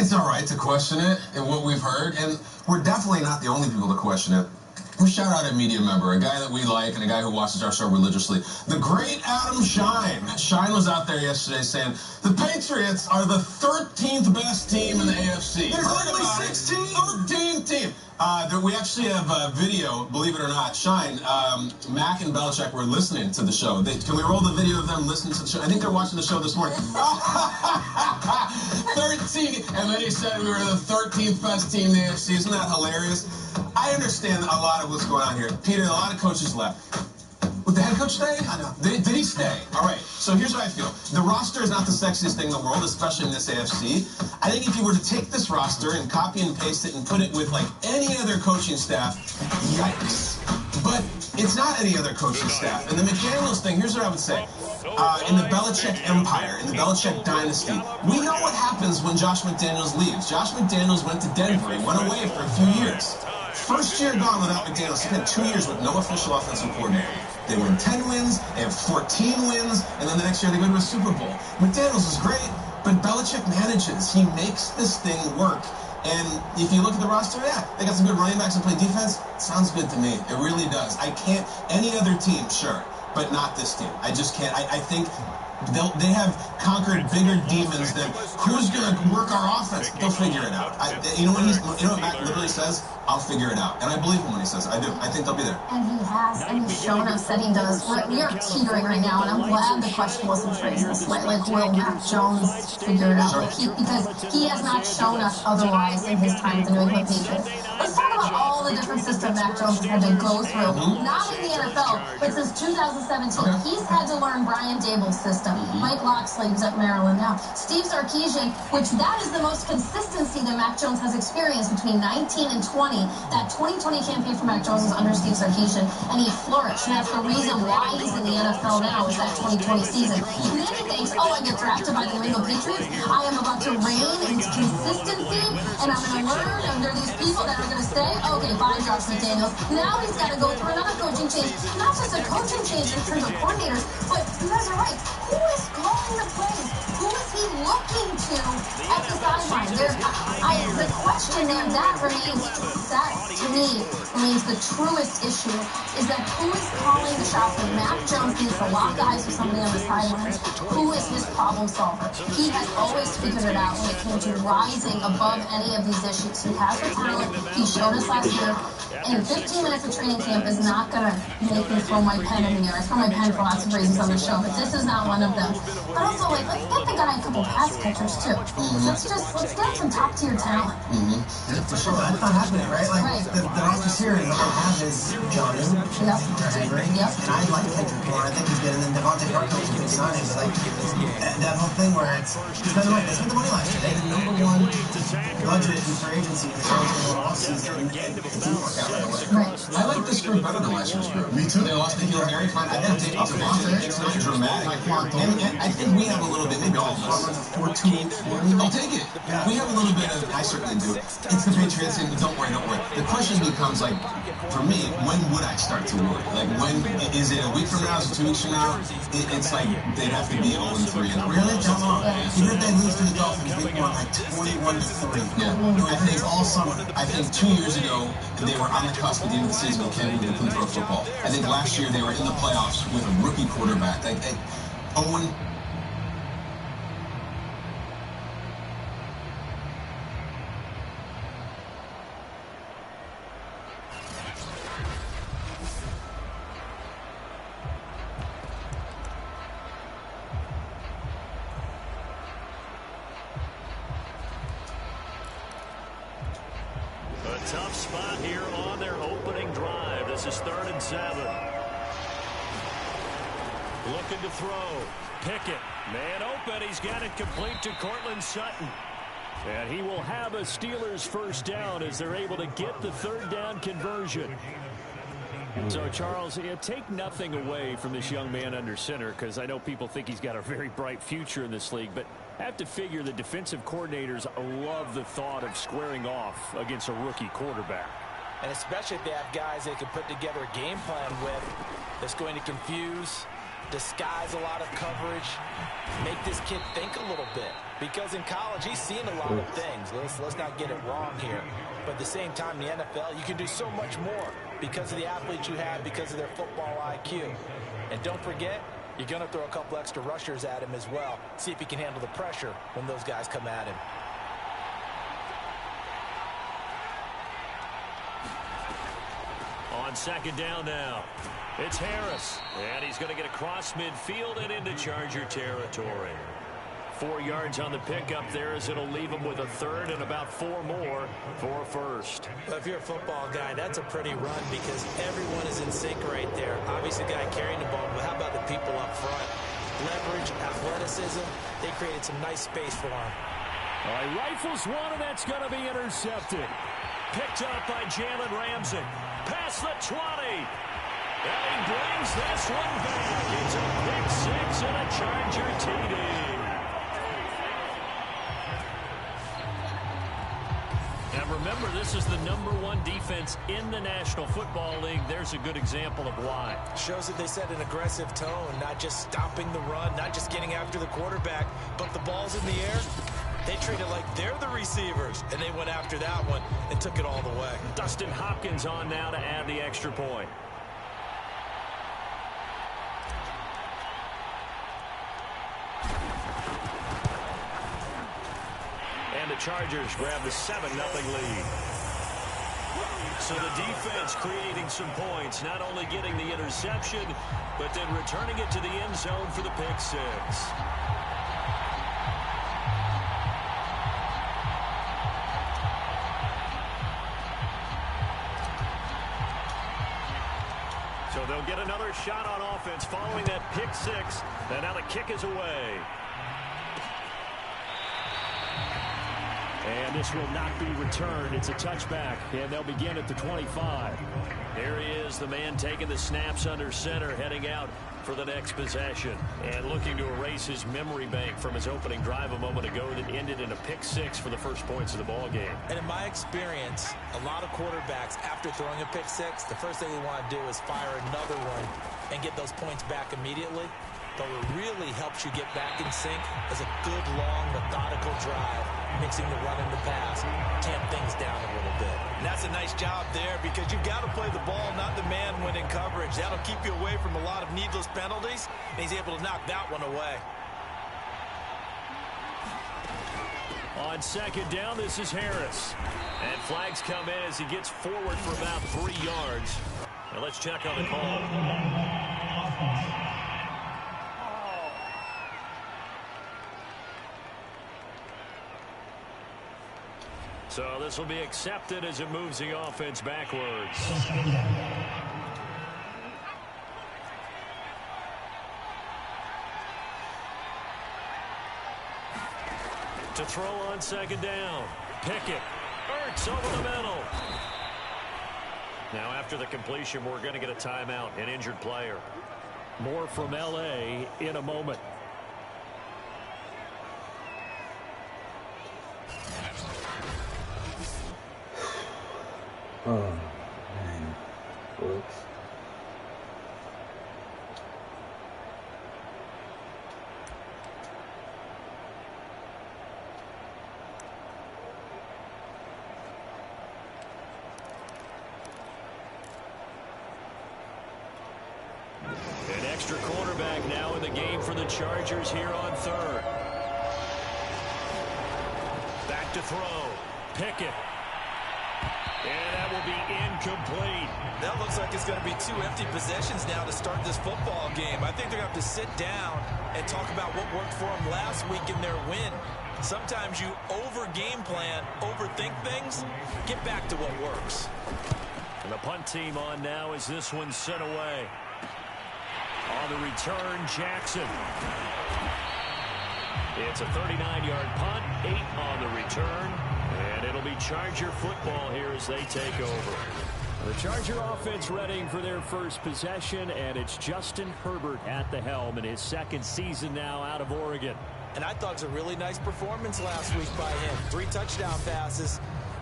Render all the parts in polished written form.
it's all right to question it and what we've heard, and we're definitely not the only people to question it. We shout out a media member, a guy that we like and a guy who watches our show religiously. The great Adam Shine. Shine was out there yesterday saying, the Patriots are the 13th best team in the AFC. There's only 16. 13th team. We actually have a video, believe it or not. Shine, Mac and Belichick were listening to the show. Can we roll the video of them listening to the show? I think they're watching the show this morning. 13, and then he said we were the 13th best team in the AFC. Isn't that hilarious? I understand a lot of what's going on here. Peter, a lot of coaches left. Would the head coach stay? I know. Did he stay? All right. So here's what I feel. The roster is not the sexiest thing in the world, especially in this AFC. I think if you were to take this roster and copy and paste it and put it with like any other coaching staff, yikes. But it's not any other coaching staff. And the McDaniels thing, here's what I would say. In the Belichick empire, in the Belichick dynasty, we know what happens when Josh McDaniels leaves. Josh McDaniels went to Denver. He went away for a few years. First year gone without McDaniels. He had 2 years with no official offensive coordinator. They win 10 wins, they have 14 wins, and then the next year they go to a Super Bowl. McDaniels is great, but Belichick manages. He makes this thing work. And if you look at the roster, yeah, they got some good running backs and play defense. Sounds good to me. It really does. I can't, any other team, sure, but not this team. I just can't. I think they have conquered bigger demons than who's going to work our offense. They'll figure it out. You know what Mac literally says? I'll figure it out. And I believe him when he says it. I do. I think they'll be there. And he has, and he's shown us that he does. We are teetering right now, and I'm glad the question wasn't phrased this way. Like, will Mac Jones figure it out? Sure. Like because he has not shown us otherwise in his time with the New England Patriots. Let's talk about all the different systems Mac Jones has had to go through. Not in the NFL, but since 2017. He's had to learn Brian Dable's system. Mike Locksley, who's at Maryland now. Steve Sarkisian, which that is the most consistency that Mac Jones has experienced between 19 and 20. That 2020 campaign for Mac Jones was under Steve Sarkisian, and he flourished. And that's the reason why he's in the NFL now, is that 2020 season. And then he thinks, oh, I get drafted by the New England Patriots. I am about to reign in consistency, and I'm going to learn under these people that are going to stay. Okay, bye, Josh McDaniels. Now he's got to go through another coaching change. Not just a coaching change in terms of coordinators, but you guys are right. Who is calling the plays? Who is he looking to at the sideline? The question there, that to me remains the truest issue, is that who is calling the shots when Mac Jones needs to lock eyes with somebody on the sidelines? Who is his problem solver? He has always figured it out when it came to rising above any of these issues. He has the talent. He showed us last year. And 15 minutes of training camp is not going to make me throw my pen in the air. I throw my pen for lots of reasons on the show, but this is not one of them. But also, like, let's get the guy a couple pass catchers, too. Let's get some top-tier talent. Yeah, for sure. That's not happening, right? Like, the roster series that they have is Johnny, Henry, and I like Kendrick more. I think he's good. And then Devontae Parker is a good signing. But, like, that whole thing where they spent the money last year. They had the #1 budget in free agency in the offseason, and it didn't work out right away. I like this group better than last year's group. Me too. They lost Nikhil Harry. I think it's not dramatic. And I think we have a little bit, maybe all of us. 14. I'll take it. We have a little bit of, I certainly do. It's the Patriots, and don't worry. The question becomes, like, for me, when would I start to worry? Like, when, is it a week from now? Is it 2 weeks from now? It's like, they'd have to be 0-3. Really? That long? Even if they lose to the Dolphins, they won like 21-3. Yeah. I think all summer. I think 2 years ago, they were on the cusp at the end of the season with Ken Newton couldn't throw football. I think last year they were in the playoffs with a rookie quarterback. Like, Owen. A tough spot here on their opening drive. This is 3rd and 7. Looking to throw. Pickett. Man open. He's got it complete to Cortland Sutton. And he will have a Steelers first down as they're able to get the 3rd down conversion. So, Charles, take nothing away from this young man under center, because I know people think he's got a very bright future in this league, but I have to figure the defensive coordinators love the thought of squaring off against a rookie quarterback. And especially if they have guys they can put together a game plan with that's going to confuse disguise a lot of coverage, make this kid think a little bit. Because in college, he's seen a lot of things. Let's not get it wrong here. But at the same time, in the NFL, you can do so much more because of the athletes you have, because of their football IQ. And don't forget, you're going to throw a couple extra rushers at him as well. See if he can handle the pressure when those guys come at him. On second down now, it's Harris. And he's going to get across midfield and into Charger territory. 4 yards on the pickup there as it'll leave him with a third and about 4 more for a first. Well, if you're a football guy, that's a pretty run because everyone is in sync right there. Obviously, the guy carrying the ball, but how about the people up front? Leverage, athleticism, they created some nice space for him. All right, rifles one, and that's going to be intercepted. Picked up by Jalen Ramsey. Past the 20. And he brings this one back. It's a pick six and a Charger TD. And remember, this is the #1 defense in the National Football League. There's a good example of why. Shows that they set an aggressive tone, not just stopping the run, not just getting after the quarterback, but the ball's in the air. They treat it like they're the receivers, and they went after that one and took it all the way. Dustin Hopkins on now to add the extra point. And the Chargers grab the 7-0 lead. So the defense creating some points, not only getting the interception, but then returning it to the end zone for the pick six. So they'll get another shot on offense following that pick six. And now the kick is away. And this will not be returned. It's a touchback, and they'll begin at the 25. There he is, the man taking the snaps under center, heading out for the next possession. And looking to erase his memory bank from his opening drive a moment ago that ended in a pick six for the first points of the ball game. And in my experience, a lot of quarterbacks, after throwing a pick six, the first thing they want to do is fire another one and get those points back immediately. But what really helps you get back in sync is a good, long, methodical drive, mixing the run and the pass, tamp things down a little bit. And that's a nice job there because you've got to play the ball, not the man when in coverage. That'll keep you away from a lot of needless penalties, and he's able to knock that one away. On second down, this is Harris. And flags come in as he gets forward for about 3 yards. Now let's check on the call. So this will be accepted as it moves the offense backwards. To throw on second down. Pickett. Ertz over the middle. Now after the completion, we're going to get a timeout, an injured player. More from L.A. in a moment. Oh, man. Whoops. An extra quarterback now in the game for the Chargers here on third. Back to throw. Pickett. And that will be incomplete. That looks like it's going to be 2 empty possessions now to start this football game. I think they're going to have to sit down and talk about what worked for them last week in their win. Sometimes you over-game plan, overthink things. Get back to what works. And the punt team on now as this one's sent away. On the return, Jackson. It's a 39-yard punt, 8 on the return. And it'll be Charger football here as they take over. The Charger offense readying for their first possession, and it's Justin Herbert at the helm in his second season now out of Oregon. And I thought it was a really nice performance last week by him. 3 touchdown passes.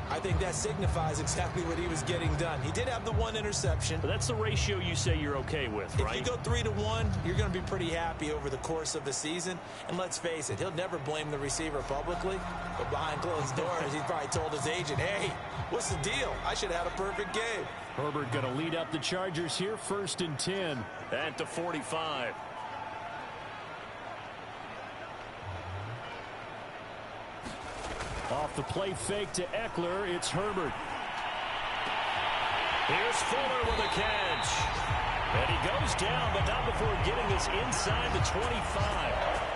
I think that signifies exactly what he was getting done. He did have the one interception. But that's the ratio you say you're okay with, right? If you go 3-to-1, you're going to be pretty happy over the course of the season. And let's face it, he'll never blame the receiver publicly. But behind closed doors, he's probably told his agent, hey, what's the deal? I should have had a perfect game. Herbert going to lead up the Chargers here, 1st and 10 at the 45. Off the play fake to Eckler, it's Herbert. Here's Fuller with a catch. And he goes down, but not before getting this inside the 25.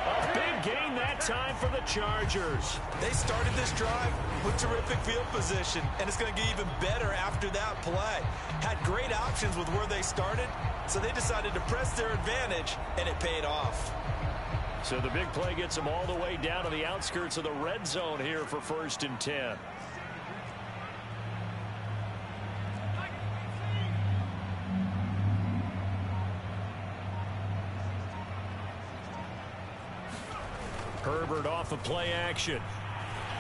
A big gain that time for the Chargers. They started this drive with terrific field position, and it's going to get even better after that play. Had great options with where they started, so they decided to press their advantage, and it paid off. So the big play gets them all the way down to the outskirts of the red zone here for 1st and 10. Herbert off of play action.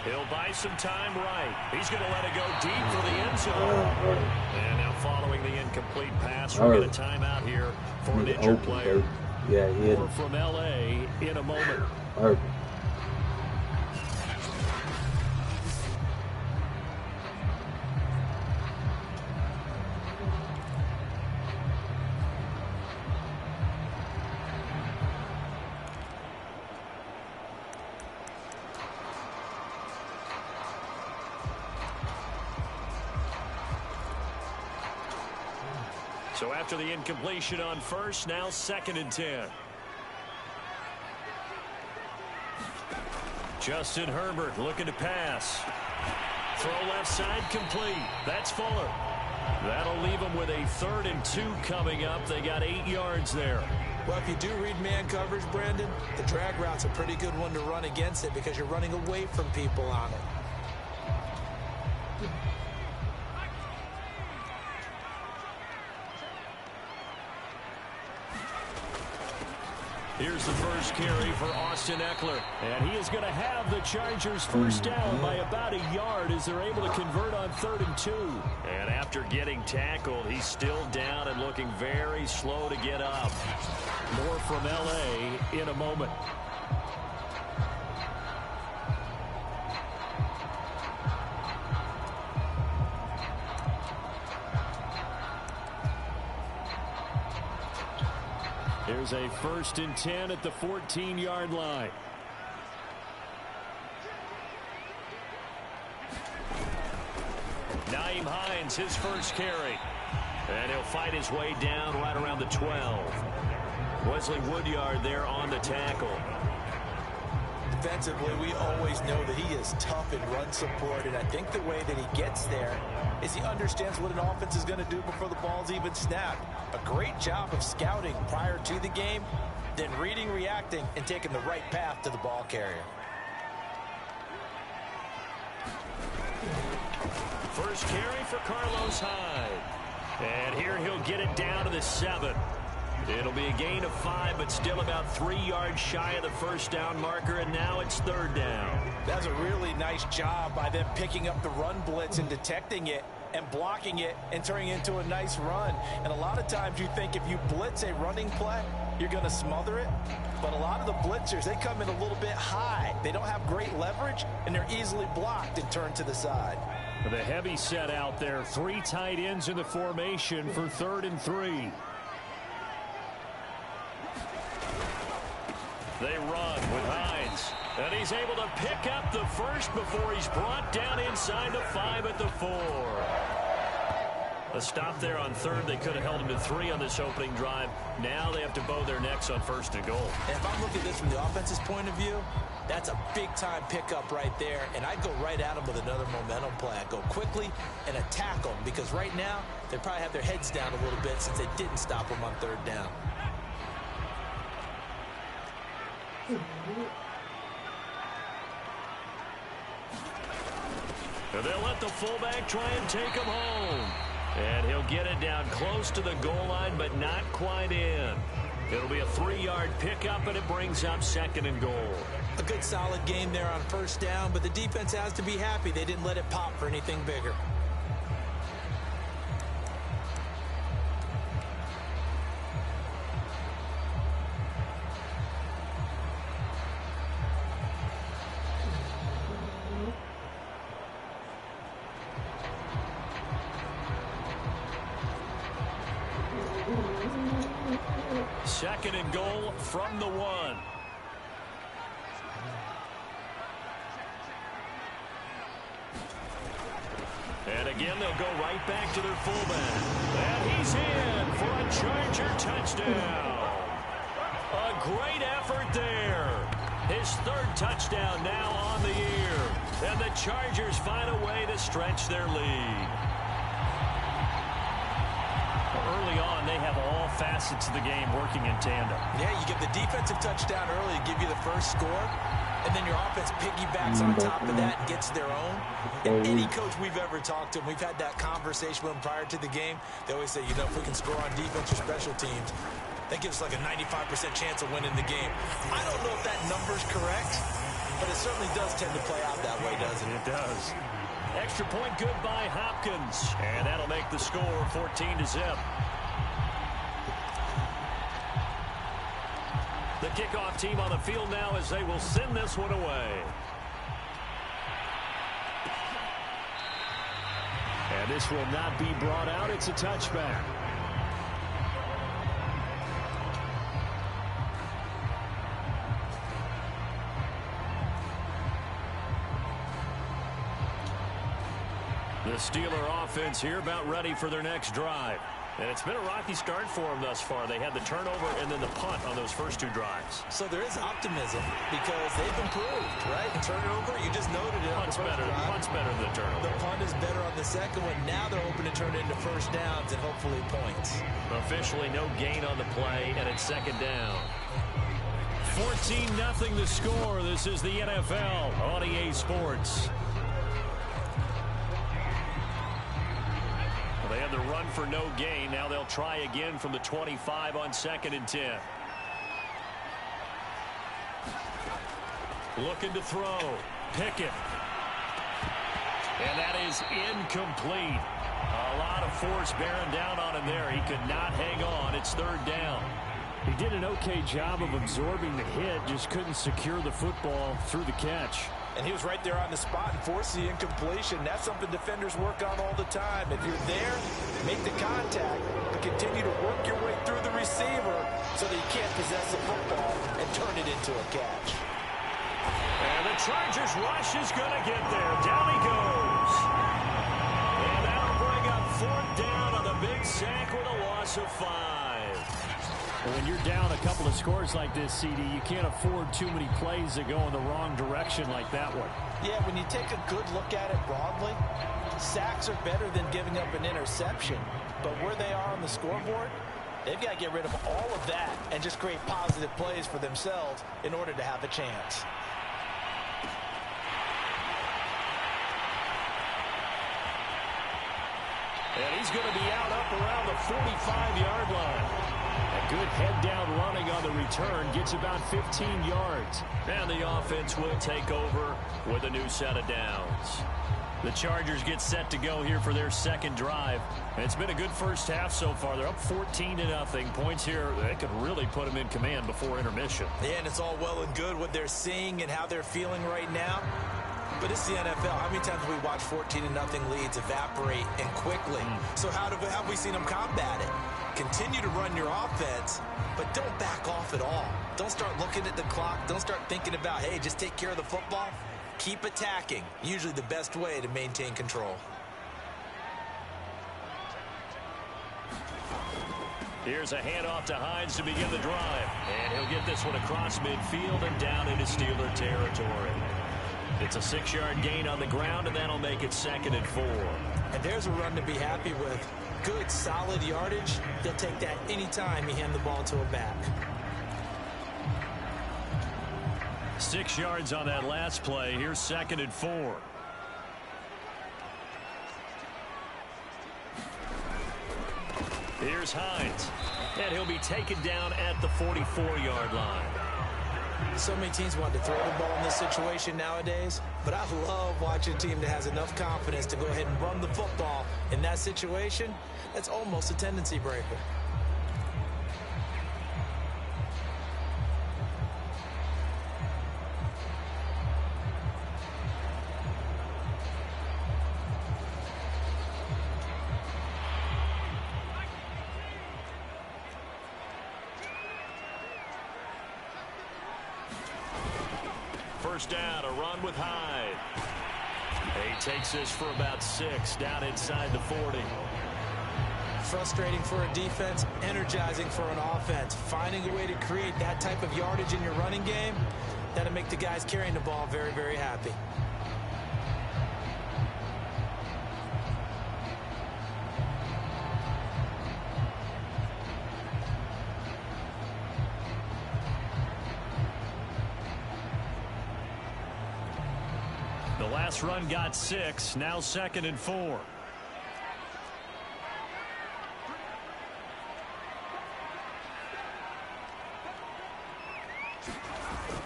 He'll buy some time right. He's going to let it go deep for the end zone. And now following the incomplete pass, we'll get a timeout here for an injured player. Yeah, he More from L.A. in a moment. So after the incompletion on first, now 2nd and 10. Justin Herbert looking to pass. Throw left side complete. That's Fuller. That'll leave them with a 3rd and 2 coming up. They got 8 yards there. Well, if you do read man coverage, Brandon, the drag route's a pretty good one to run against it because you're running away from people on it. Here's the first carry for Austin Eckler. And he is going to have the Chargers first down by about a yard as they're able to convert on 3rd and 2. And after getting tackled, he's still down and looking very slow to get up. More from L.A. in a moment. Here's a 1st and 10 at the 14-yard line. Nyheim Hines, his first carry. And he'll fight his way down right around the 12. Wesley Woodyard there on the tackle. Defensively, we always know that he is tough in run support, and I think the way that he gets there is he understands what an offense is going to do before the ball's even snapped. A great job of scouting prior to the game, then reading, reacting, and taking the right path to the ball carrier. First carry for Carlos Hyde. And here he'll get it down to the 7. It'll be a gain of 5, but still about 3 yards shy of the first down marker, and now it's 3rd down. That's a really nice job by them picking up the run blitz and detecting it and blocking it and turning it into a nice run. And a lot of times you think if you blitz a running play, you're going to smother it. But a lot of the blitzers, they come in a little bit high. They don't have great leverage, and they're easily blocked and turned to the side. The heavy set out there. 3 tight ends in the formation for 3rd and 3. They run with Hines. And he's able to pick up the first before he's brought down inside the 5 at the 4. A stop there on 3rd. They could have held him to 3 on this opening drive. Now they have to bow their necks on 1st and goal. And if I'm looking at this from the offense's point of view, that's a big-time pickup right there. And I'd go right at him with another momentum play. I'd go quickly and attack them because right now they probably have their heads down a little bit since they didn't stop him on 3rd down. And they'll let the fullback try and take him home. And he'll get it down close to the goal line, but not quite in. It'll be a 3-yard pickup, and it brings up 2nd and goal. A good solid game there on first down, but the defense has to be happy they didn't let it pop for anything bigger. Second and goal from the 1. And again, they'll go right back to their fullback. And he's in for a Charger touchdown. A great effort there. His third touchdown now on the year. And the Chargers find a way to stretch their lead. Early on, they have all facets of the game working in tandem. Yeah, you give the defensive touchdown early to give you the first score, and then your offense piggybacks on top of that and gets their own. And any coach we've ever talked to, we've had that conversation with them prior to the game, they always say, you know, if we can score on defense or special teams, that gives us like a 95% chance of winning the game. I don't know if that number's correct, but it certainly does tend to play out that way, doesn't it? It does. Extra point good by Hopkins. And that'll make the score 14-0. The kickoff team on the field now as they will send this one away. And this will not be brought out. It's a touchback. The Steeler offense here about ready for their next drive. And it's been a rocky start for them thus far. They had the turnover and then the punt on those first two drives. So there is optimism because they've improved, right? Turnover, you just noted it. Punt's better than the turnover. The punt is better on the second one. Now they're hoping to turn it into first downs and hopefully points. Officially no gain on the play, and it's second down. 14-0 the score. This is the NFL on EA Sports. They had the run for no gain. Now they'll try again from the 25 on 2nd and 10. Looking to throw. Pickett. And that is incomplete. A lot of force bearing down on him there. He could not hang on. It's third down. He did an okay job of absorbing the hit, just couldn't secure the football through the catch. And he was right there on the spot and forced the incompletion. That's something defenders work on all the time. If you're there, make the contact, but continue to work your way through the receiver so that you can't possess the football and turn it into a catch. And the Chargers rush is going to get there. Down he goes. And that'll bring up fourth down on the big sack with a loss of 5. When you're down a couple of scores like this, CD, you can't afford too many plays that go in the wrong direction like that one. Yeah, when you take a good look at it broadly, sacks are better than giving up an interception. But where they are on the scoreboard, they've got to get rid of all of that and just create positive plays for themselves in order to have a chance. And he's going to be out up around the 45-yard line. A good head-down running on the return gets about 15 yards. And the offense will take over with a new set of downs. The Chargers get set to go here for their second drive. And it's been a good first half so far. They're up 14-0. Points here, they could really put them in command before intermission. Yeah, and it's all well and good what they're seeing and how they're feeling right now. But it's the NFL. How many times have we watched 14-0 leads evaporate and quickly? So how have we seen them combat it? Continue to run your offense, but don't back off at all. Don't start looking at the clock. Don't start thinking about, hey, just take care of the football. Keep attacking. Usually the best way to maintain control. Here's a handoff to Hines to begin the drive. And he'll get this one across midfield and down into Steeler territory. It's a 6-yard gain on the ground, and that'll make it 2nd and 4. And there's a run to be happy with. Good, solid yardage. He'll take that anytime you hand the ball to a back. 6 yards on that last play. Here's 2nd and 4. Here's Hines. And he'll be taken down at the 44-yard line. So many teams want to throw the ball in this situation nowadays, but I love watching a team that has enough confidence to go ahead and run the football. In that situation, that's almost a tendency breaker. First down, a run with Hyde. He takes this for about 6 down inside the 40. Frustrating for a defense, energizing for an offense. Finding a way to create that type of yardage in your running game, that'll make the guys carrying the ball very, very happy. The last run got 6, now 2nd and 4.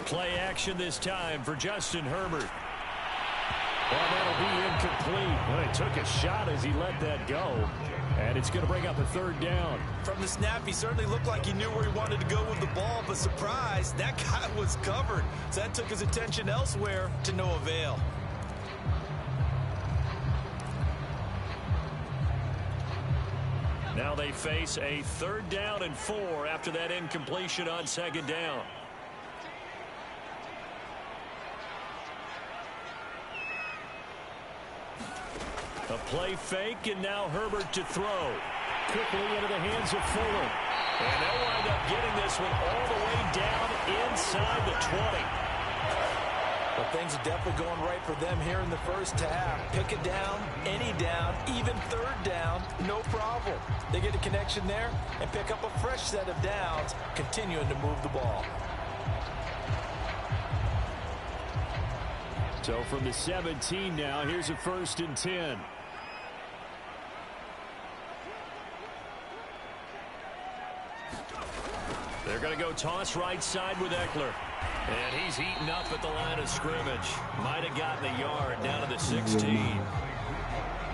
Play action this time for Justin Herbert. Well, that'll be incomplete. Well, he took a shot as he let that go. And it's going to bring up a 3rd down. From the snap, he certainly looked like he knew where he wanted to go with the ball, but surprise, that guy was covered. So that took his attention elsewhere to no avail. Now they face a 3rd down and 4 after that incompletion on 2nd down. A play fake, and now Herbert to throw. Quickly into the hands of Fuller. And they'll wind up getting this one all the way down inside the 20. Well, things are definitely going right for them here in the first half. Pick it down, any down, even 3rd down, no problem. They get a connection there and pick up a fresh set of downs, continuing to move the ball. So from the 17 now, here's a 1st and 10. They're going to go toss right side with Eckler. And he's eaten up at the line of scrimmage. Might have gotten a yard down to the 16.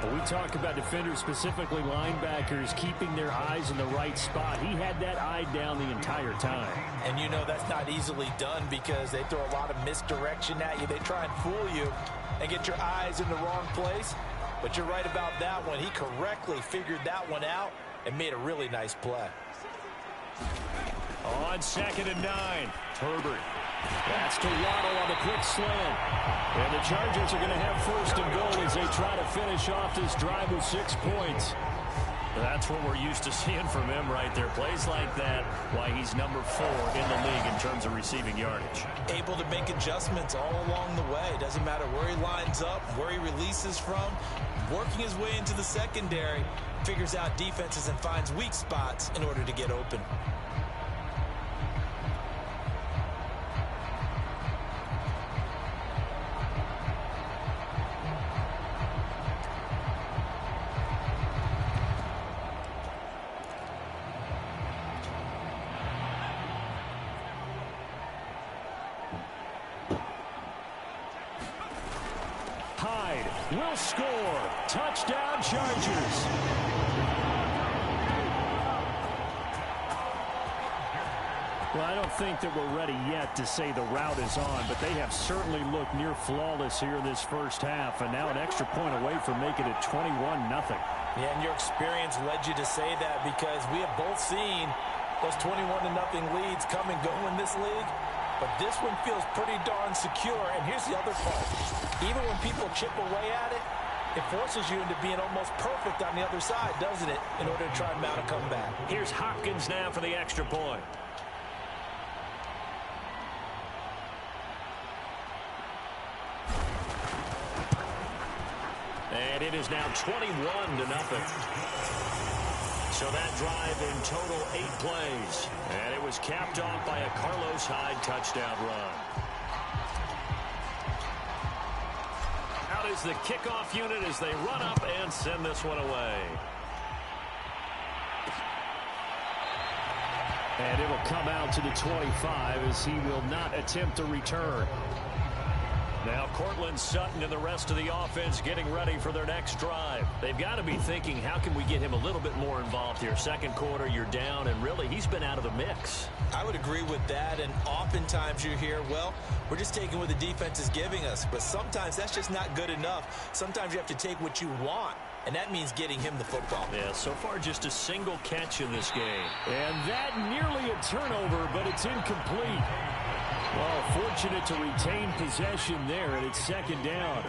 But we talk about defenders, specifically linebackers, keeping their eyes in the right spot. He had that eye down the entire time. And you know that's not easily done because they throw a lot of misdirection at you. They try and fool you and get your eyes in the wrong place. But you're right about that one. He correctly figured that one out and made a really nice play. On 2nd and 9, Herbert. That's to Waddle on the quick slant. And the Chargers are going to have 1st and goal as they try to finish off this drive with 6 points. That's what we're used to seeing from him right there. Plays like that, why he's number 4 in the league in terms of receiving yardage. Able to make adjustments all along the way. Doesn't matter where he lines up, where he releases from. Working his way into the secondary, figures out defenses and finds weak spots in order to get open. Will score. Touchdown, Chargers. Well, I don't think that we're ready yet to say the route is on, but they have certainly looked near flawless here in this first half, and now an extra point away from making it 21-0. Yeah, and your experience led you to say that because we have both seen those 21-0 leads come and go in this league. But this one feels pretty darn secure. And here's the other part. Even when people chip away at it, it forces you into being almost perfect on the other side, doesn't it, in order to try and mount a comeback. Here's Hopkins now for the extra point. And it is now 21-0. So that drive in total 8 plays. And it was capped off by a Carlos Hyde touchdown run. Out is the kickoff unit as they run up and send this one away. And it'll come out to the 25 as he will not attempt a return. Now Cortland Sutton and the rest of the offense getting ready for their next drive. They've got to be thinking, how can we get him a little bit more involved here? Second quarter, you're down, and really, he's been out of the mix. I would agree with that, and oftentimes you hear, well, we're just taking what the defense is giving us. But sometimes that's just not good enough. Sometimes you have to take what you want, and that means getting him the football. Yeah, so far just a single catch in this game. And that nearly a turnover, but it's incomplete. Well, fortunate to retain possession there, and it's second down.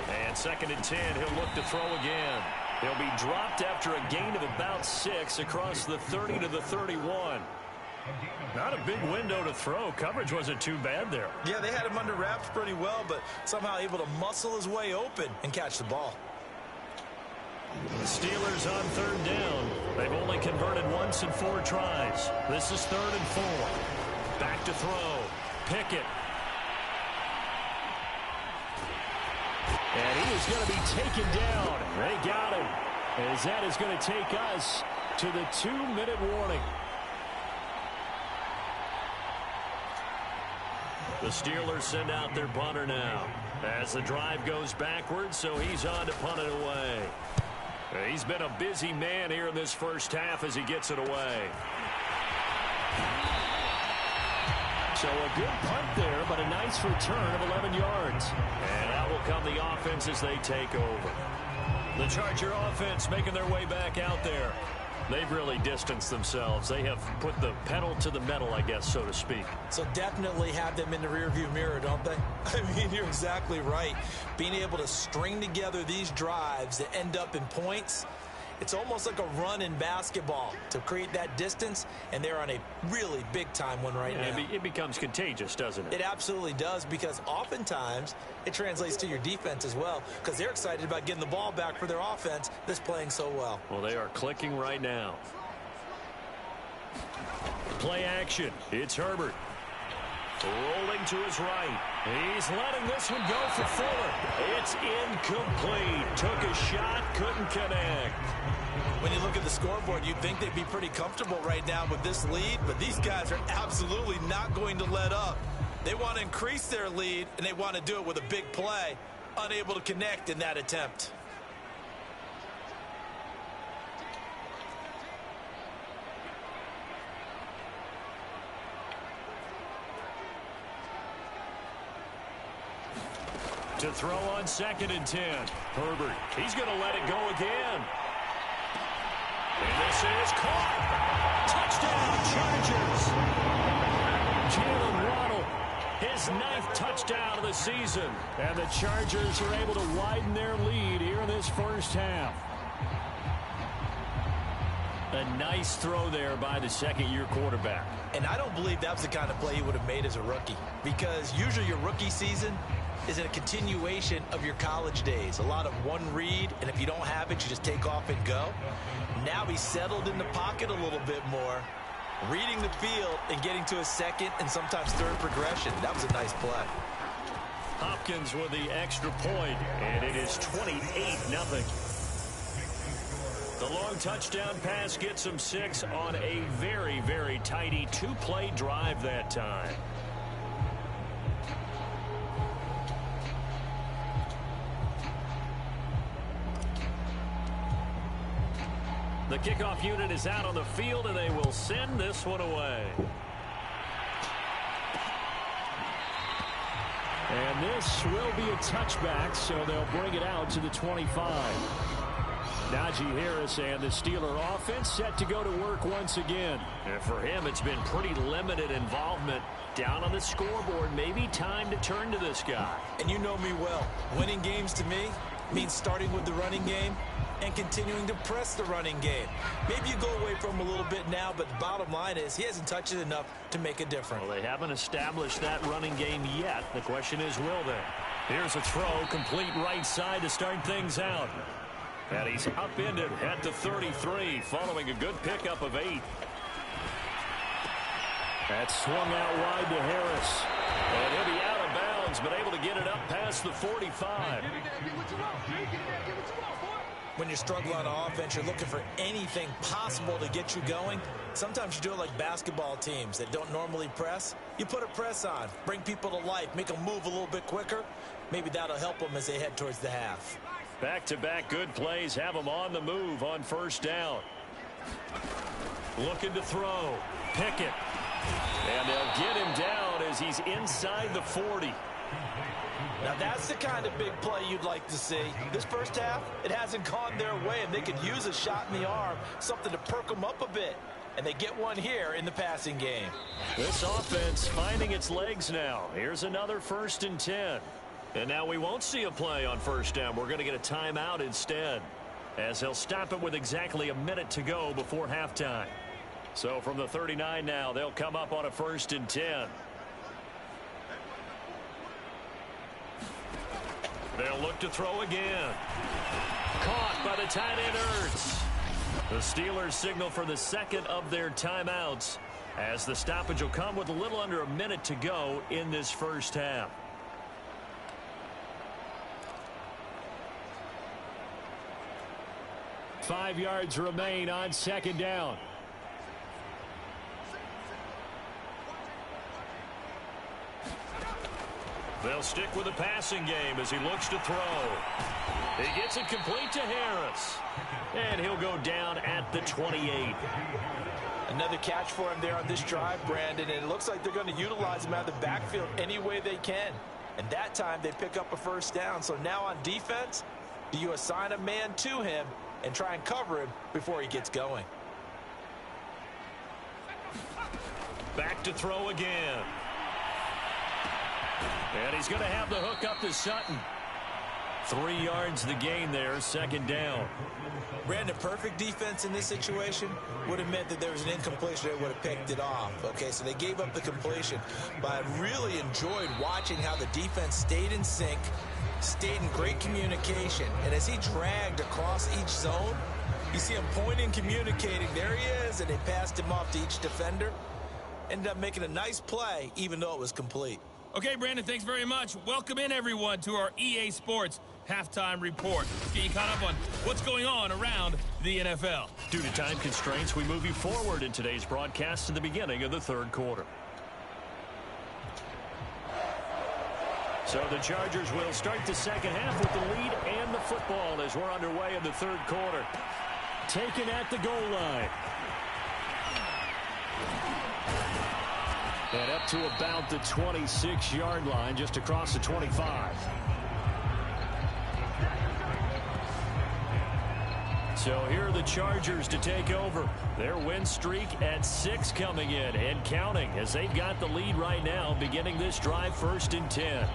And 2nd and 10, he'll look to throw again. He'll be dropped after a gain of about 6 across the 30 to the 31. Not a big window to throw. Coverage wasn't too bad there. Yeah, they had him under wraps pretty well, but somehow able to muscle his way open and catch the ball. The Steelers on 3rd down. They've only converted once in 4 tries. This is 3rd and 4. Back to throw. Pickett. And he is going to be taken down. They got him. As that is going to take us to the 2-minute warning. The Steelers send out their punter now. As the drive goes backwards, so he's on to punt it away. He's been a busy man here in this first half as he gets it away. So a good punt there, but a nice return of 11 yards. And out will come the offense as they take over. The Charger offense making their way back out there. They've really distanced themselves. They have put the pedal to the metal, I guess, so to speak. So definitely have them in the rearview mirror, don't they? I mean, you're exactly right. Being able to string together these drives that end up in points, it's almost like a run in basketball to create that distance, and they're on a really big-time one right now. It becomes contagious, doesn't it? It absolutely does, because oftentimes it translates to your defense as well, because they're excited about getting the ball back for their offense that's playing so well. Well, they are clicking right now. Play action. It's Herbert. Rolling to his right. He's letting this one go for Fuller. It's incomplete. Took a shot, couldn't connect. When you look at the scoreboard, you'd think they'd be pretty comfortable right now with this lead, but these guys are absolutely not going to let up. They want to increase their lead, and they want to do it with a big play. Unable to connect in that attempt. To throw on 2nd and 10. Herbert, he's going to let it go again. And this is caught. Touchdown, Chargers. Jalen Waddle, his 9th touchdown of the season. And the Chargers are able to widen their lead here in this first half. A nice throw there by the second-year quarterback. And I don't believe that was the kind of play he would have made as a rookie, because usually your rookie season is a continuation of your college days. A lot of one read, and if you don't have it, you just take off and go. Now he's settled in the pocket a little bit more, reading the field and getting to a second and sometimes third progression. That was a nice play. Hopkins with the extra point, and it is 28-0. The long touchdown pass gets him 6 on a very, very tidy 2-play drive that time. The kickoff unit is out on the field, and they will send this one away. And this will be a touchback, so they'll bring it out to the 25. Najee Harris and the Steeler offense set to go to work once again. And for him, it's been pretty limited involvement. Down on the scoreboard, maybe time to turn to this guy. And you know me well. Winning games to me means starting with the running game and continuing to press the running game. Maybe you go away from him a little bit now, but the bottom line is he hasn't touched it enough to make a difference. Well, they haven't established that running game yet. The question is, will they? Here's a throw, complete right side to start things out. And he's upended at the 33, following a good pickup of 8. That swung out wide to Harris. And he'll be out of bounds, but able to get it up past the 45. when you're struggling on offense, you're looking for anything possible to get you going. Sometimes you do it like basketball teams that don't normally press. You put a press on, bring people to life, make them move a little bit quicker. Maybe that'll help them as they head towards the half. Back-to-back good plays have them on the move on first down. Looking to throw. Pickett. And they'll get him down as he's inside the 40. Now that's the kind of big play you'd like to see. This first half, it hasn't gone their way, and they could use a shot in the arm, something to perk them up a bit. And they get one here in the passing game. This offense finding its legs now. Here's another 1st and 10. And now we won't see a play on first down. We're going to get a timeout instead, as he'll stop it with exactly a minute to go before halftime. So from the 39 now, they'll come up on a 1st and 10. They'll look to throw again. Caught by the tight end Ertz. The Steelers signal for the second of their timeouts, as the stoppage will come with a little under a minute to go in this first half. Five yards remain on second down. They'll stick with the passing game as he looks to throw. He gets it complete to Harris. And he'll go down at the 28. Another catch for him there on this drive, Brandon, and it looks like they're going to utilize him out of the backfield any way they can. And that time they pick up a first down. So now on defense, do you assign a man to him and try and cover him before he gets going? Back to throw again. And he's going to have the hook up to Sutton. 3 yards the gain there, second down. Brandon, perfect defense in this situation would have meant that there was an incompletion. They would have picked it off. Okay, so they gave up the completion. But I really enjoyed watching how the defense stayed in sync, stayed in great communication. And as he dragged across each zone, you see him pointing, communicating. There he is, and they passed him off to each defender. Ended up making a nice play, even though it was complete. Okay, Brandon, thanks very much. Welcome in, everyone, to our EA Sports Halftime Report. Let's get you caught up on what's going on around the NFL. Due to time constraints, we move you forward in today's broadcast to the beginning of the third quarter. So the Chargers will start the second half with the lead and the football as we're underway in the third quarter. Taken at the goal line. And up to about the 26-yard line, just across the 25. So here are the Chargers to take over. Their win streak at 6 coming in and counting, as they've got the lead right now, beginning this drive 1st and 10.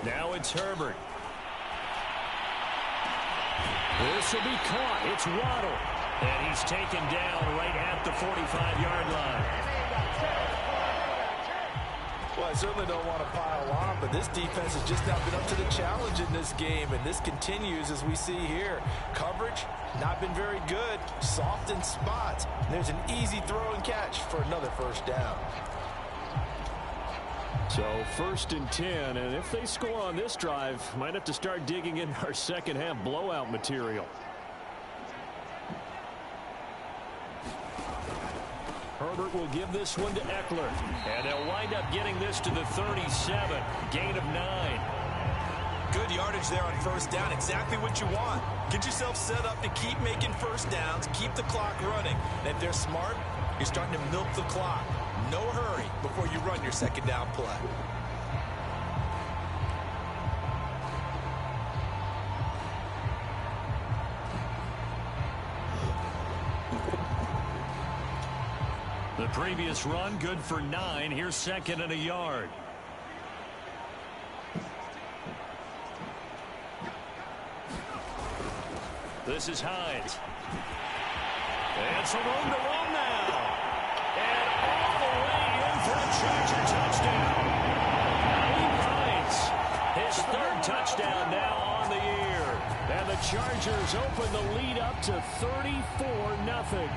Now it's Herbert. This will be caught. It's Waddle. And he's taken down right at the 45-yard line. Well, I certainly don't want to pile on, but this defense has just not been up to the challenge in this game, and this continues as we see here. Coverage, not been very good. Soft in spots. There's an easy throw and catch for another first down. So 1st and 10, and if they score on this drive, might have to start digging in our second half blowout material. Herbert will give this one to Eckler, and they'll wind up getting this to the 37, gain of 9. Good yardage there on first down, exactly what you want. Get yourself set up to keep making first downs, keep the clock running, and if they're smart, you're starting to milk the clock. No hurry before you run your second down play. The previous run good for 9. Here's 2nd and a yard. This is Hines. And some room to run now. And all the way in for a Charger touchdown. Hines, his 3rd touchdown now on the year. And the Chargers open the lead up to 34-0.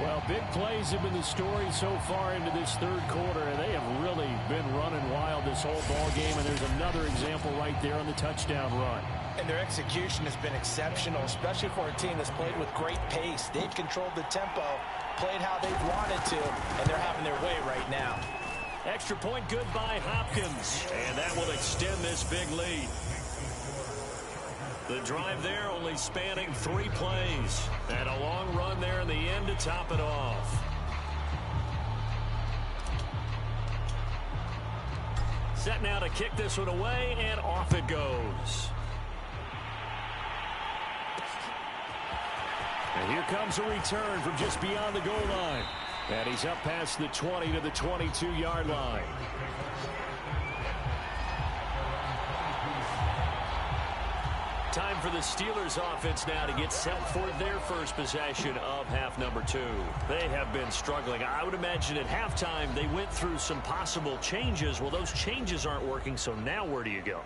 Well, big plays have been the story so far into this third quarter, and they have really been running wild this whole ball game, and there's another example right there on the touchdown run. And their execution has been exceptional, especially for a team that's played with great pace. They've controlled the tempo, played how they've wanted to, and they're having their way right now. Extra point good by Hopkins, and that will extend this big lead. The drive there only spanning 3 plays, and a long run there in the end to top it off. Set now to kick this one away, and off it goes. And here comes a return from just beyond the goal line. And he's up past the 20 to the 22-yard line. Time for the Steelers offense now to get set for their first possession of half number 2. They have been struggling. I would imagine at halftime they went through some possible changes. Well, those changes aren't working, so now where do you go?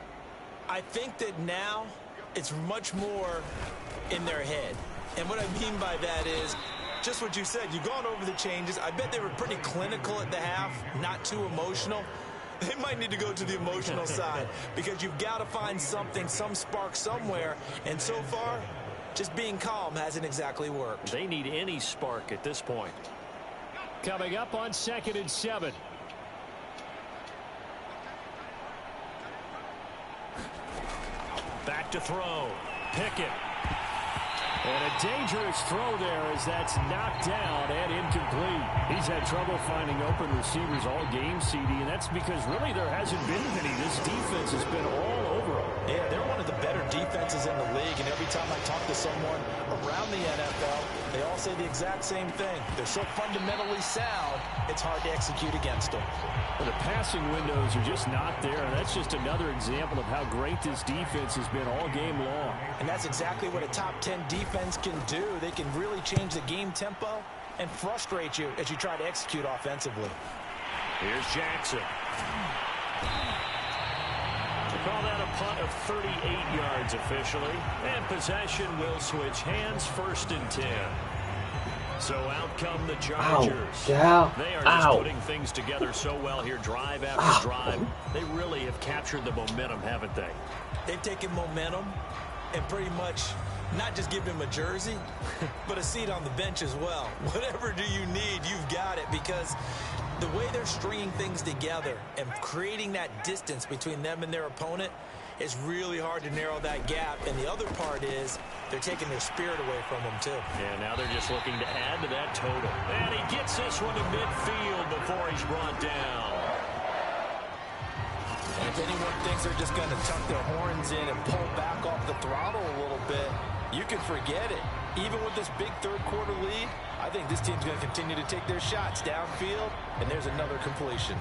I think that now it's much more in their head. And what I mean by that is just what you said. You've gone over the changes. I bet they were pretty clinical at the half, not too emotional. They might need to go to the emotional side because you've got to find something, some spark somewhere. And so far, just being calm hasn't exactly worked. They need any spark at this point. Coming up on 2nd and 7. Back to throw. Pickett. And a dangerous throw there as that's knocked down and incomplete. He's had trouble finding open receivers all game, CD, and that's because really there hasn't been any. This defense has been all over them. Yeah, they're one of the better defenses in the league, and every time I talk to someone around the NFL, they all say the exact same thing. They're so fundamentally sound, it's hard to execute against them. Well, the passing windows are just not there, and that's just another example of how great this defense has been all game long. And that's exactly what a top 10 defense can do. They can really change the game tempo and frustrate you as you try to execute offensively. Here's Jackson. They call that a punt of 38 yards officially. And possession will switch hands, 1st and 10. So out come the Chargers. They are just putting things together so well here, drive after drive. They really have captured the momentum, haven't they? They've taken momentum and pretty much not just give him a jersey, but a seat on the bench as well. Whatever do you need, you've got it, because the way they're stringing things together and creating that distance between them and their opponent is really hard to narrow that gap. And the other part is they're taking their spirit away from them, too. Yeah, now they're just looking to add to that total. And he gets this one to midfield before he's brought down. And if anyone thinks they're just going to tuck their horns in and pull back off the throttle a little bit, you can forget it. Even with this big third quarter lead, I think this team's going to continue to take their shots downfield, and there's another completion.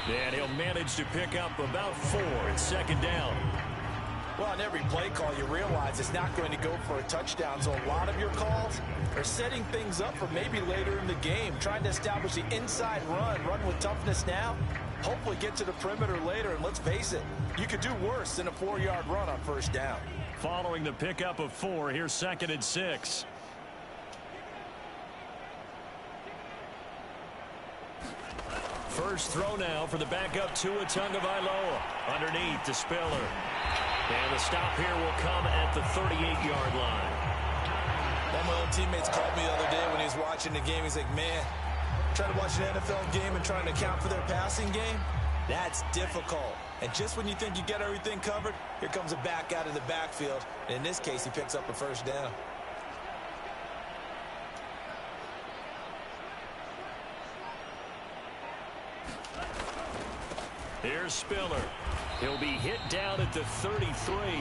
And he'll manage to pick up about 4 at 2nd down. Well, on every play call, you realize it's not going to go for a touchdown. So a lot of your calls are setting things up for maybe later in the game, trying to establish the inside run with toughness now, hopefully get to the perimeter later. And let's face it, you could do worse than a 4-yard run on 1st down. Following the pickup of 4, here's 2nd and 6. First throw now for the backup Tua Tagovailoa. Underneath to Spiller. And the stop here will come at the 38-yard line. One of my own teammates called me the other day when he was watching the game. He's like, man, trying to watch an NFL game and trying to account for their passing game, that's difficult. And just when you think you get everything covered, here comes a back out of the backfield. And in this case, he picks up a 1st down. Here's Spiller. He'll be hit down at the 33,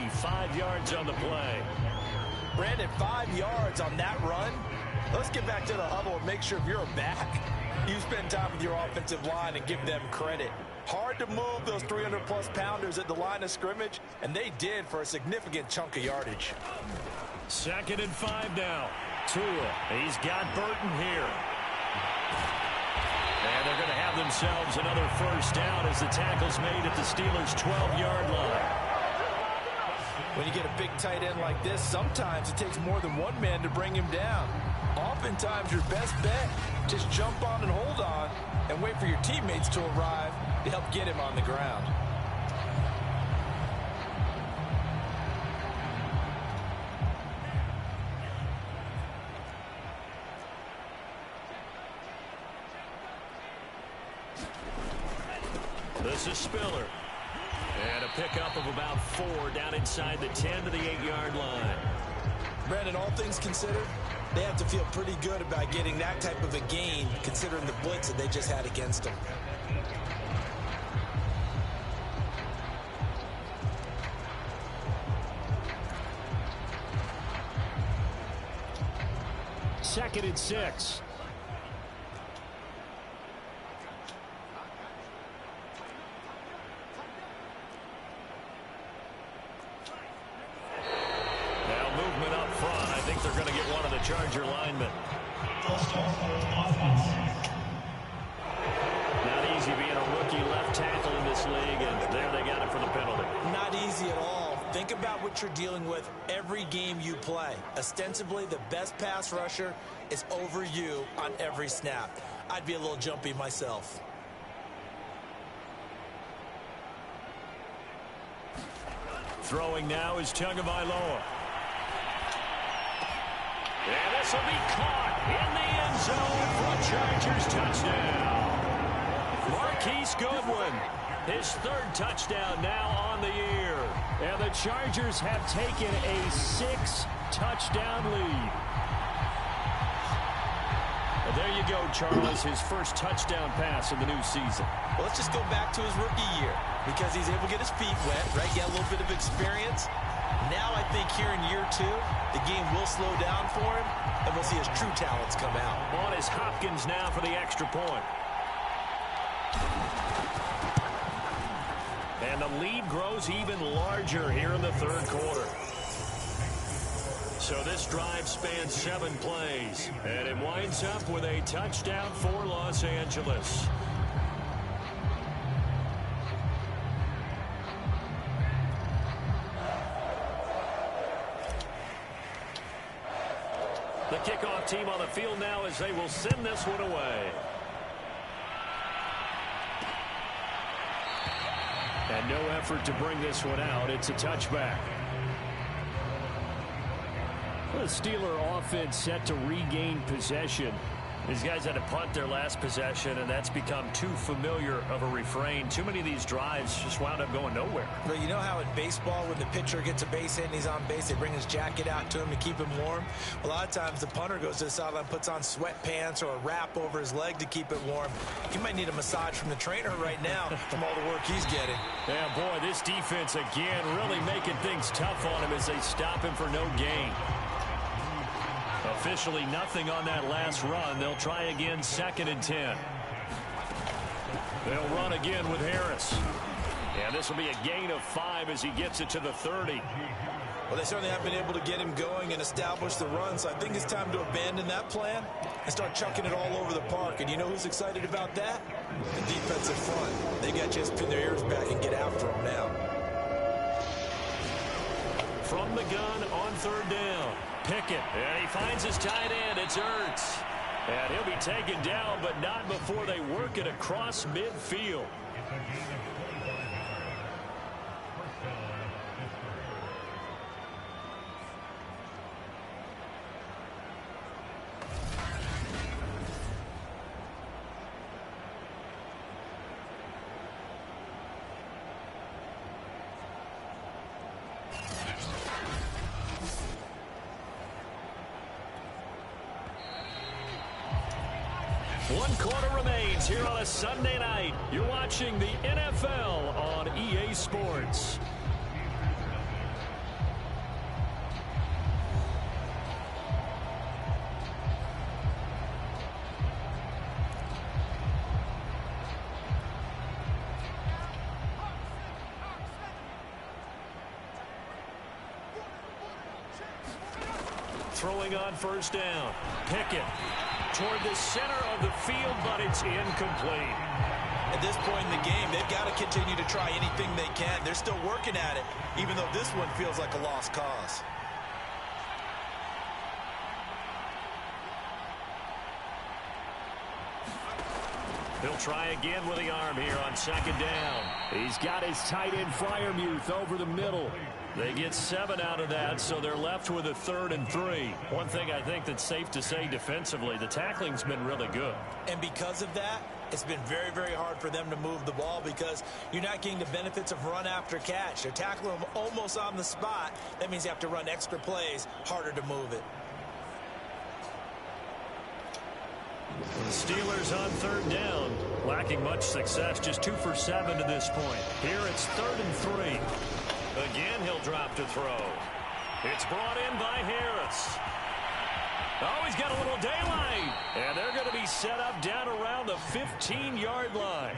5 yards on the play. Brandon, 5 yards on that run. Let's get back to the huddle and make sure you're back. You spend time with your offensive line and give them credit. Hard to move those 300-plus pounders at the line of scrimmage, and they did for a significant chunk of yardage. 2nd and 5 now. Tua, he's got Burton here. And they're going to have themselves another first down as the tackle's made at the Steelers' 12-yard line. When you get a big tight end like this, sometimes it takes more than one man to bring him down. Oftentimes, your best bet, just jump on and hold on and wait for your teammates to arrive to help get him on the ground. This is Spiller. And a pickup of about 4 down inside the 10 to the 8-yard line. Brandon, all things considered, they have to feel pretty good about getting that type of a gain considering the blitz that they just had against them. Second and 6. They're going to get one of the Charger linemen. Not easy being a rookie left tackle in this league, and there they got it for the penalty. Not easy at all. Think about what you're dealing with every game you play. Ostensibly, the best pass rusher is over you on every snap. I'd be a little jumpy myself. Throwing now is Tagovailoa. And this will be caught in the end zone for a Chargers touchdown. Marquise Goodwin, his 3rd touchdown now on the year. And the Chargers have taken a 6-touchdown lead. And there you go, Charles, his first touchdown pass in the new season. Well, let's just go back to his rookie year because he's able to get his feet wet, right? Get a little bit of experience. Now I think here in year 2, the game will slow down for him, and we'll see his true talents come out. On is Hopkins now for the extra point. And the lead grows even larger here in the 3rd quarter. So this drive spans 7 plays, and it winds up with a touchdown for Los Angeles. The kickoff team on the field now as they will send this one away. And no effort to bring this one out. It's a touchback. The Steeler offense set to regain possession. These guys had to punt their last possession, and that's become too familiar of a refrain. Too many of these drives just wound up going nowhere. But you know how in baseball, when the pitcher gets a base hit and he's on base, they bring his jacket out to him to keep him warm? A lot of times the punter goes to the sideline, puts on sweatpants or a wrap over his leg to keep it warm. He might need a massage from the trainer right now from all the work he's getting. Yeah, boy, this defense again really making things tough on him as they stop him for no gain. Officially nothing on that last run. They'll try again, 2nd and 10. They'll run again with Harris. And this will be a gain of 5 as he gets it to the 30. Well, they certainly have been able to get him going and establish the run, so I think it's time to abandon that plan and start chucking it all over the park. And you know who's excited about that? The defensive front. They got to just pin their ears back and get after him now. From the gun on 3rd down. Pickett, and he finds his tight end. It's Ertz. And he'll be taken down, but not before they work it across midfield. One quarter remains here on a Sunday night. You're watching the NFL on EA Sports. throwing on first down. Pickett toward the center of the field, but it's incomplete. At this point in the game, they've got to continue to try anything they can. They're still working at it, even though this one feels like a lost cause. He'll try again with the arm here on second down. He's got his tight end Freiermuth over the middle. They get 7 out of that, so they're left with a 3rd and 3. One thing I think that's safe to say defensively, the tackling's been really good. And because of that, it's been very, very hard for them to move the ball because you're not getting the benefits of run after catch. They're tackling them almost on the spot. That means you have to run extra plays, harder to move it. The Steelers on 3rd down, lacking much success, just 2 for 7 to this point. Here it's 3rd and 3. Again, he'll drop to throw. It's brought in by Harris. Oh, he's got a little daylight. And they're going to be set up down around the 15-yard line.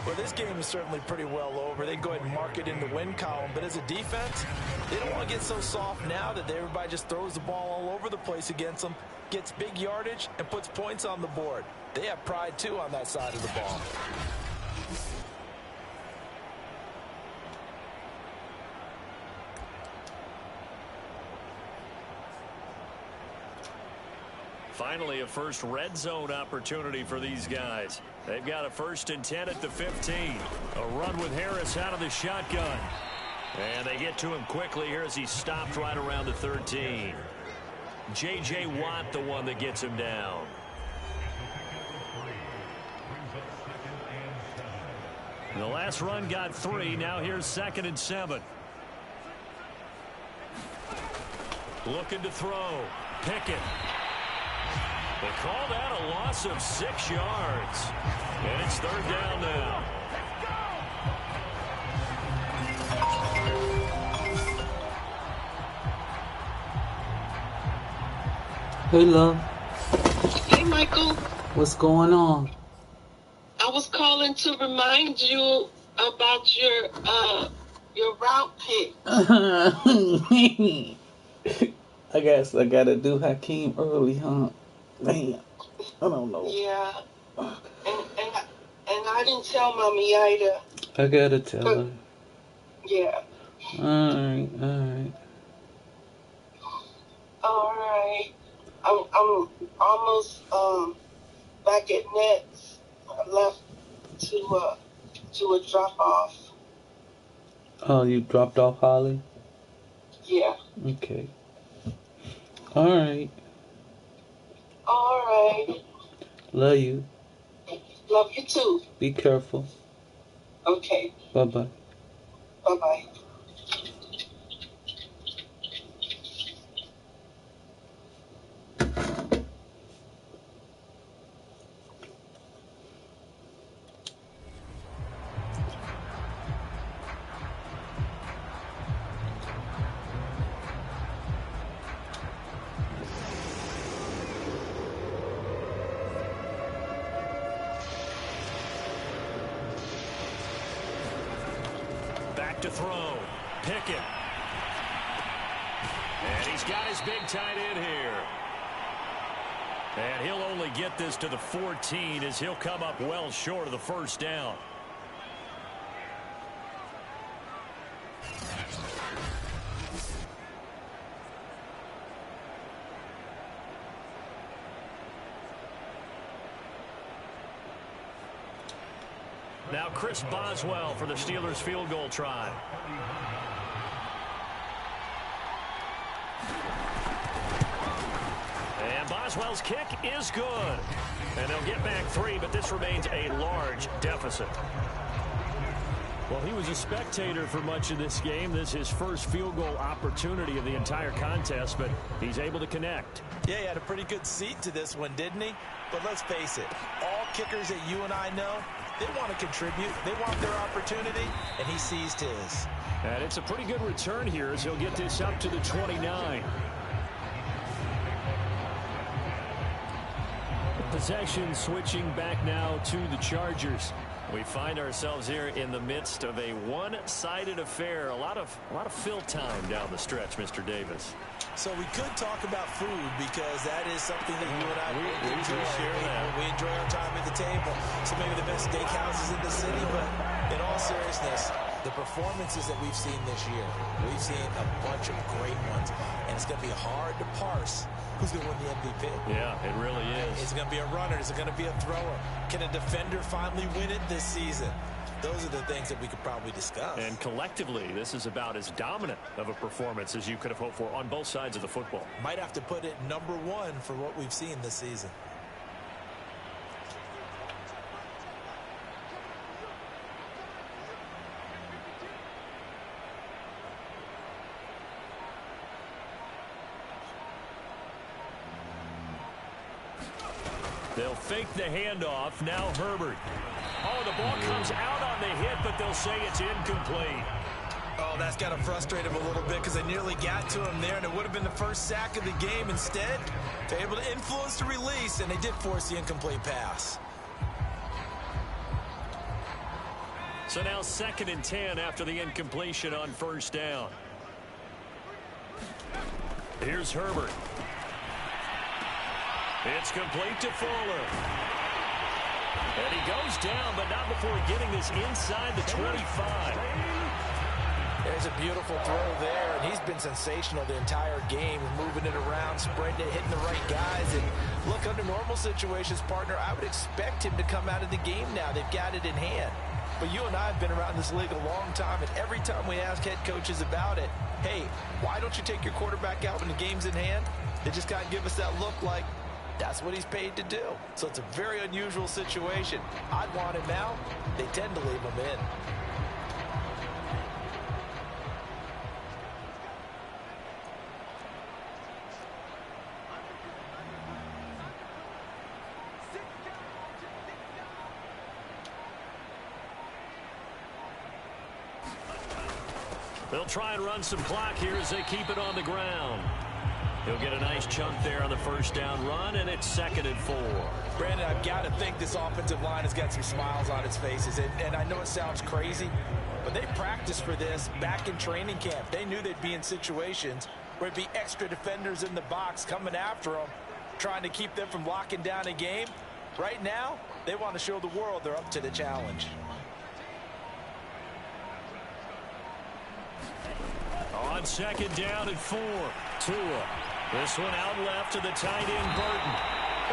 Well, this game is certainly pretty well over. They go ahead and mark it in the win column. But as a defense, they don't want to get so soft now that everybody just throws the ball all over the place against them, gets big yardage, and puts points on the board. They have pride, too, on that side of the ball. Finally, a first red zone opportunity for these guys. They've got a 1st and 10 at the 15. A run with Harris out of the shotgun. And they get to him quickly here as he stopped right around the 13. J.J. Watt, the one that gets him down. The last run got 3. Now here's 2nd and 7. Looking to throw. Pickett. They call that a loss of 6 yards. And it's 3rd down now. Hey, love. Hey, Michael. What's going on? I was calling to remind you about your route pick. I guess I gotta do Hakeem early, huh? Man, I don't know. Yeah. And I didn't tell Mommy either. I gotta tell her. Yeah. Alright. Alright. I'm almost back at Nets. I left to a drop off. Oh, you dropped off Holly? Yeah. Okay. Alright. Alright. Love you. Love you too. Be careful. Okay. Bye-bye. Bye-bye. To throw. Pickett. And he's got his big tight end here. And he'll only get this to the 14 as he'll come up well short of the 1st down. Now Chris Boswell for the Steelers field goal try. And Boswell's kick is good. And they'll get back 3, but this remains a large deficit. Well, he was a spectator for much of this game. This is his first field goal opportunity of the entire contest, but he's able to connect. Yeah, he had a pretty good seat to this one, didn't he? But let's face it, all kickers that you and I know, they want to contribute. They want their opportunity, and he seized his. And it's a pretty good return here as he'll get this up to the 29. Possession switching back now to the Chargers. We find ourselves here in the midst of a one-sided affair. A lot of fill time down the stretch, Mr. Davis. So we could talk about food because that is something that you and I enjoy. We enjoy our time at the table. So maybe the best steakhouses in the city, but in all seriousness, the performances that we've seen this year, we've seen a bunch of great ones, and it's going to be hard to parse who's going to win the MVP. Yeah, it really is. Is it going to be a runner? Is it going to be a thrower? Can a defender finally win it this season? Those are the things that we could probably discuss. And collectively, this is about as dominant of a performance as you could have hoped for on both sides of the football. Might have to put it number one for what we've seen this season. They'll fake the handoff. Now Herbert. Oh, the ball comes out on the hit, but they'll say it's incomplete. Oh, that's got to frustrate him a little bit because they nearly got to him there, and it would have been the first sack of the game. Instead, they're able to influence the release, and they did force the incomplete pass. So now 2nd and 10 after the incompletion on first down. Here's Herbert. It's complete to Fuller. And he goes down, but not before getting this inside the 25. There's a beautiful throw there, and he's been sensational the entire game, moving it around, spreading it, hitting the right guys. And look, under normal situations, partner, I would expect him to come out of the game now. They've got it in hand. But you and I have been around this league a long time, and every time we ask head coaches about it, hey, why don't you take your quarterback out when the game's in hand? They just got to give us that look like, that's what he's paid to do. So it's a very unusual situation. I'd want him out. They tend to leave him in. They'll try and run some clock here as they keep it on the ground. He'll get a nice chunk there on the first down run, and it's 2nd and 4. Brandon, I've got to think this offensive line has got some smiles on its faces. And I know it sounds crazy, but they practiced for this back in training camp. They knew they'd be in situations where it'd be extra defenders in the box coming after them, trying to keep them from locking down a game. Right now, they want to show the world they're up to the challenge. On 2nd down and 4, Tua. This one out left to the tight end, Burton.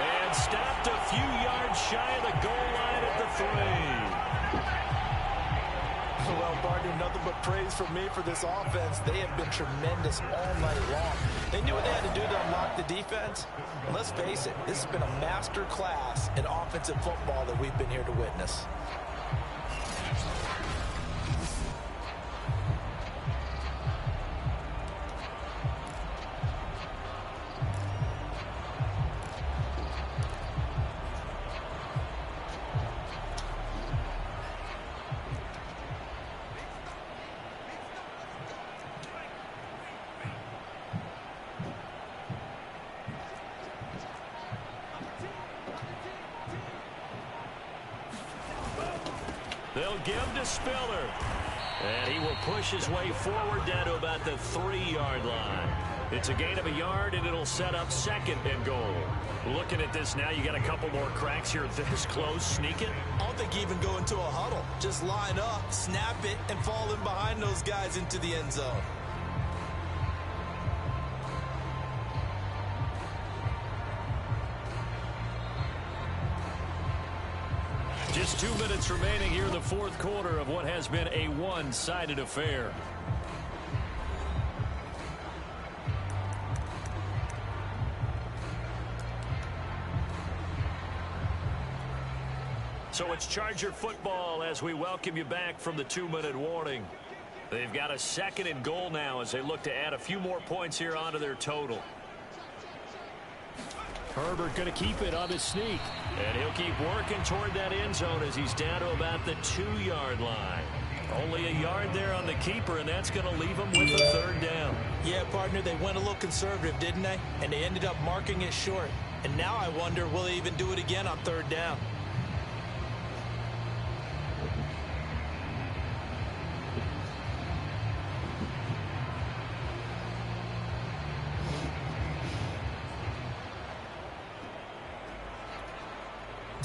And stopped a few yards shy of the goal line at the 3. Well, partner, nothing but praise from me for this offense. They have been tremendous all night long. They knew what they had to do to unlock the defense. And let's face it, this has been a master class in offensive football that we've been here to witness. They'll give to Spiller. And he will push his way forward down to about the 3-yard line. It's a gain of a yard, and it'll set up 2nd and goal. Looking at this now, you got a couple more cracks here this close. Sneak it. I don't think even go into a huddle. Just line up, snap it, and fall in behind those guys into the end zone. Just 2 minutes remaining here in the 4th quarter of what has been a one-sided affair. So it's Charger football as we welcome you back from the 2-minute warning. They've got a 2nd and goal now as they look to add a few more points here onto their total. Herbert going to keep it on his sneak. And he'll keep working toward that end zone as he's down to about the 2-yard line. Only a yard there on the keeper, and that's going to leave him with the 3rd down. Yeah, partner, they went a little conservative, didn't they? And they ended up marking it short. And now I wonder, will they even do it again on 3rd down?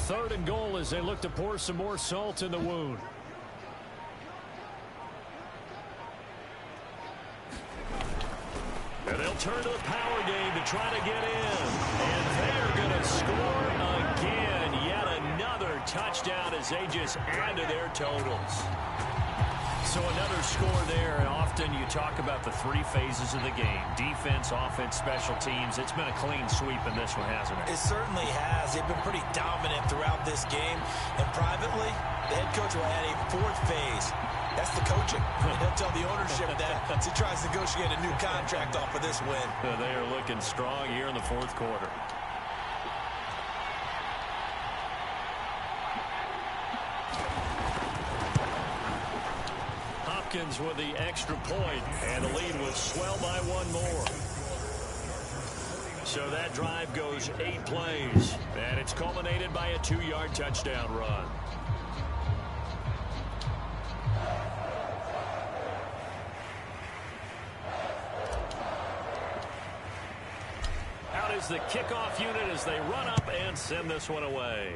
3rd and goal as they look to pour some more salt in the wound. And they'll turn to the power game to try to get in. And they're going to score again. Yet another touchdown as they just add to their totals. So another score there, and often you talk about the 3 phases of the game. Defense, offense, special teams. It's been a clean sweep in this one, hasn't it? It certainly has. They've been pretty dominant throughout this game. And privately, the head coach will add a 4th phase. That's the coaching. He'll tell the ownership that as he tries to negotiate a new contract off of this win. They are looking strong here in the 4th quarter. Hopkins with the extra point, and the lead will swell by 1 more. So that drive goes 8 plays, and it's culminated by a 2-yard touchdown run. Out is the kickoff unit as they run up and send this one away.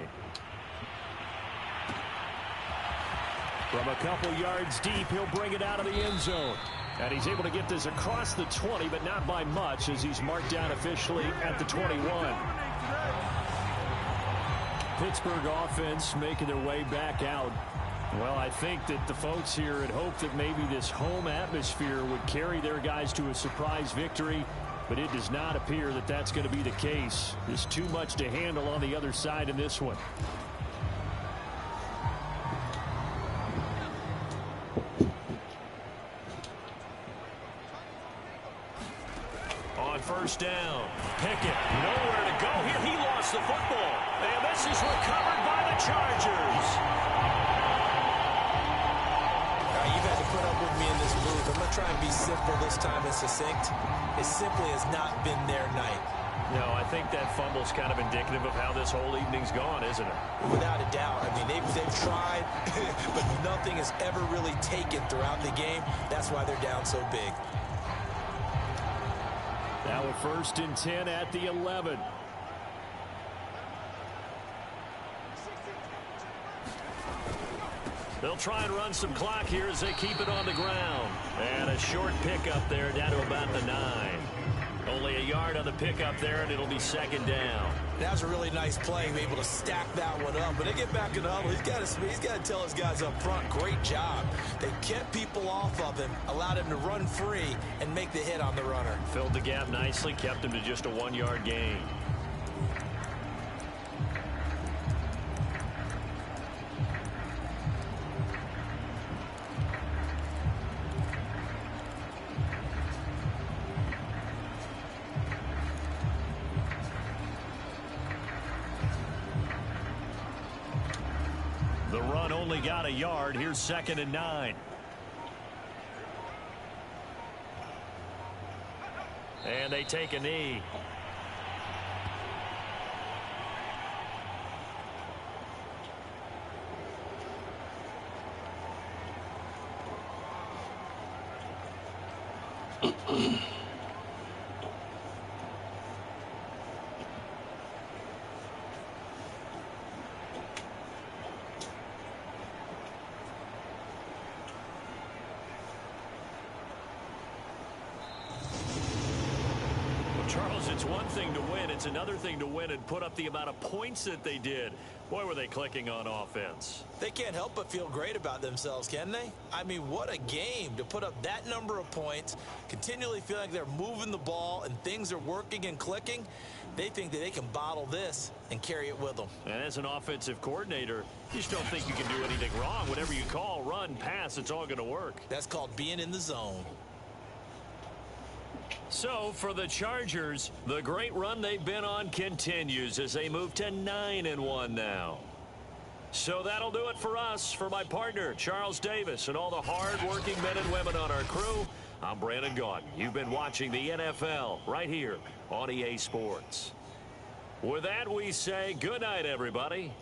From a couple yards deep, he'll bring it out of the end zone. And he's able to get this across the 20, but not by much as he's marked down officially at the 21. Pittsburgh offense making their way back out. Well, I think that the folks here had hoped that maybe this home atmosphere would carry their guys to a surprise victory, but it does not appear that that's going to be the case. There's too much to handle on the other side in this one. On 1st down, Pickett, nowhere to go here. He lost the football, and this is recovered by the Chargers. You've had to put up with me in this booth. I'm going to try and be simple this time and succinct. It simply has not been their night. No, I think that fumble's kind of indicative of how this whole evening's gone, isn't it? Without a doubt. I mean, they've tried, but nothing has ever really taken throughout the game. That's why they're down so big. Now a 1st and 10 at the 11. They'll try and run some clock here as they keep it on the ground. And a short pickup there down to about the 9. Only a yard on the pickup there, and it'll be 2nd down. That was a really nice play, able to stack that one up. But they get back in the huddle. He's got to tell his guys up front, great job. They kept people off of him, allowed him to run free and make the hit on the runner. Filled the gap nicely, kept him to just a 1-yard gain. The run only got a yard. Here's 2nd and 9. And they take a knee. Charles, it's one thing to win. It's another thing to win and put up the amount of points that they did. Boy, were they clicking on offense. They can't help but feel great about themselves, can they? I mean, what a game to put up that number of points, continually feel like they're moving the ball and things are working and clicking. They think that they can bottle this and carry it with them. And as an offensive coordinator, you just don't think you can do anything wrong. Whatever you call, run, pass, it's all going to work. That's called being in the zone. So, for the Chargers, the great run they've been on continues as they move to 9-1 now. So that'll do it for us. For my partner, Charles Davis, and all the hard-working men and women on our crew, I'm Brandon Gaudin. You've been watching the NFL right here on EA Sports. With that, we say good night, everybody.